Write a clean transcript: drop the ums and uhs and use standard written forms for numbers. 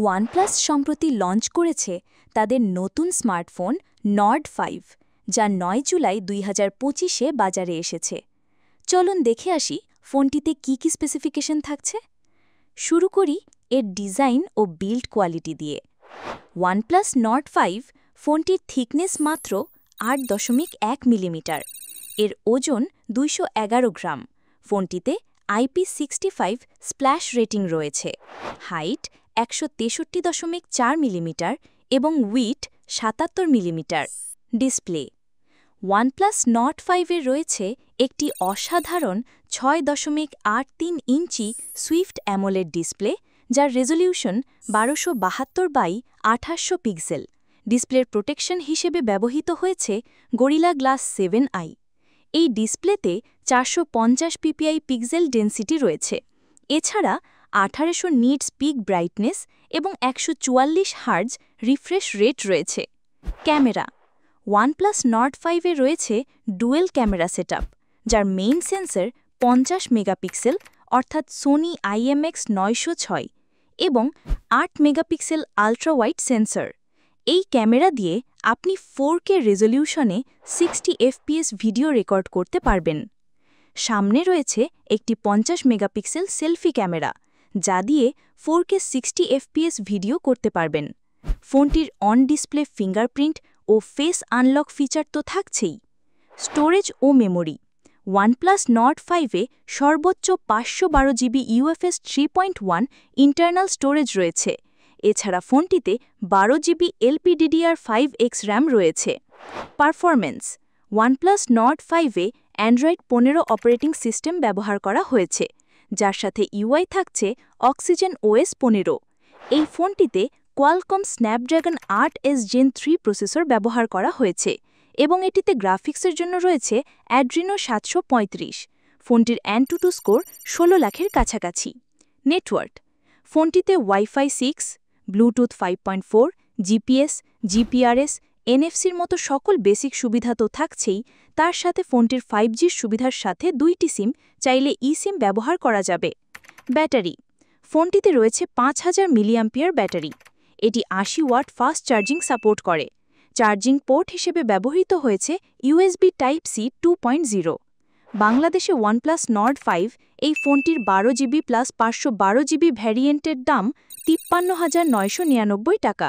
OnePlus সম্প্রতি launch করেছে তাদের নতুন স্মার্টফোন নর্ড 5, যা ৯ জুলাই ২০২৫-এ বাজারে এসেছে। চলুন দেখে আসি ফোনটিতে কি কি স্পেসিফিকেশন থাকছে। শুরু করি এর ডিজাইন ও বিল্ড কোয়ালিটি দিয়ে। ওয়ানপ্লাস নর্ড 5 ফোনটির থিকনেস মাত্র ৮.১ মিলিমিটার, এর ওজন ২১১ গ্রাম। ফোনটিতে IP65 স্প্ল্যাশ রেটিং রয়েছে। হাইট ১৬৩.৪ মিলিমিটার এবং width ৭৭ millimetre. Display OnePlus Nord 5-এর রয়েছে একটি অসাধারণ ৬.৮৩ ইঞ্চি সুইফট অ্যামোলেড ডিসপ্লে, যার রেজলিউশন ১২৭২x২৮০০ পিক্সেল। ডিসপ্লের প্রোটেকশন হিসেবে ব্যবহৃত হয়েছে গরিলা গ্লাস 7i। এই ডিসপ্লেতে ৪৫০ পিপিআই পিক্সেল ডেনসিটি রয়েছে। এছাড়া ১৮০০ নিটস পিক ব্রাইটনেস এবং ১৪৪ হার্জ রিফ্রেশ রেট রয়েছে। ক্যামেরা ওয়ানপ্লাস নর্ড 5-এ রয়েছে ডুয়েল ক্যামেরা সেটআপ, যার মেইন সেন্সর ৫০ মেগাপিক্সেল অর্থাৎ সোনি IMX906 এবং ৮ মেগাপিক্সেল আল্ট্রা ওয়াইড সেন্সর। এই ক্যামেরা দিয়ে আপনি 4K রেজলিউশনে 60 FPS ভিডিও রেকর্ড করতে পারবেন। সামনে রয়েছে একটি ৫০ মেগাপিক্সেল সেলফি ক্যামেরা, যা দিয়ে 4K 60 FPS ভিডিও করতে পারবেন। ফোনটির অন ডিসপ্লে ফিঙ্গারপ্রিন্ট ও ফেস আনলক ফিচার তো থাকছেই। স্টোরেজ ও মেমোরি ওয়ানপ্লাস নর্ড 5-এ সর্বোচ্চ ৫১২ জিবি UFS 3.1 ইন্টারনাল স্টোরেজ রয়েছে। এছাড়া ফোনটিতে ১২ জিবি LPDDR5X RAM রয়েছে। পারফরম্যান্স ওয়ানপ্লাস নর্ড 5-এ অ্যান্ড্রয়েড ১৫ অপারেটিং সিস্টেম ব্যবহার করা হয়েছে, যার সাথে UI থাকছে অক্সিজেন OS ১৫। এই ফোনটিতে কোয়ালকম স্ন্যাপড্রাগন ৮S Gen 3 প্রসেসর ব্যবহার করা হয়েছে এবং এটিতে গ্রাফিক্সের জন্য রয়েছে অ্যাড্রিনো ৭৩৫। ফোনটির AnTuTu স্কোর ১৬ লাখের কাছাকাছি। নেটওয়ার্ক ফোনটিতে ওয়াইফাই 6, ব্লুটুথ 5.4, GPS, GPRS, NFCর মতো সকল বেসিক সুবিধা তো থাকছেই। তার সাথে ফোনটির 5G সুবিধার সাথে 2টি সিম, চাইলে eSIM ব্যবহার করা যাবে। ব্যাটারি ফোনটিতে রয়েছে ৫০০০ মিলিঅ্যাম্পিয়ার ব্যাটারি। এটি ৮০ ওয়াট ফাস্ট চার্জিং সাপোর্ট করে। চার্জিং পোর্ট হিসেবে ব্যবহৃত হয়েছে USB Type-C 2.0। বাংলাদেশে ওয়ানপ্লাস নর্ড 5 এই ফোনটির ১২ জিবি প্লাস ৫১২ জিবি ভ্যারিয়েন্টের দাম ৫৩,৯৯৯ টাকা।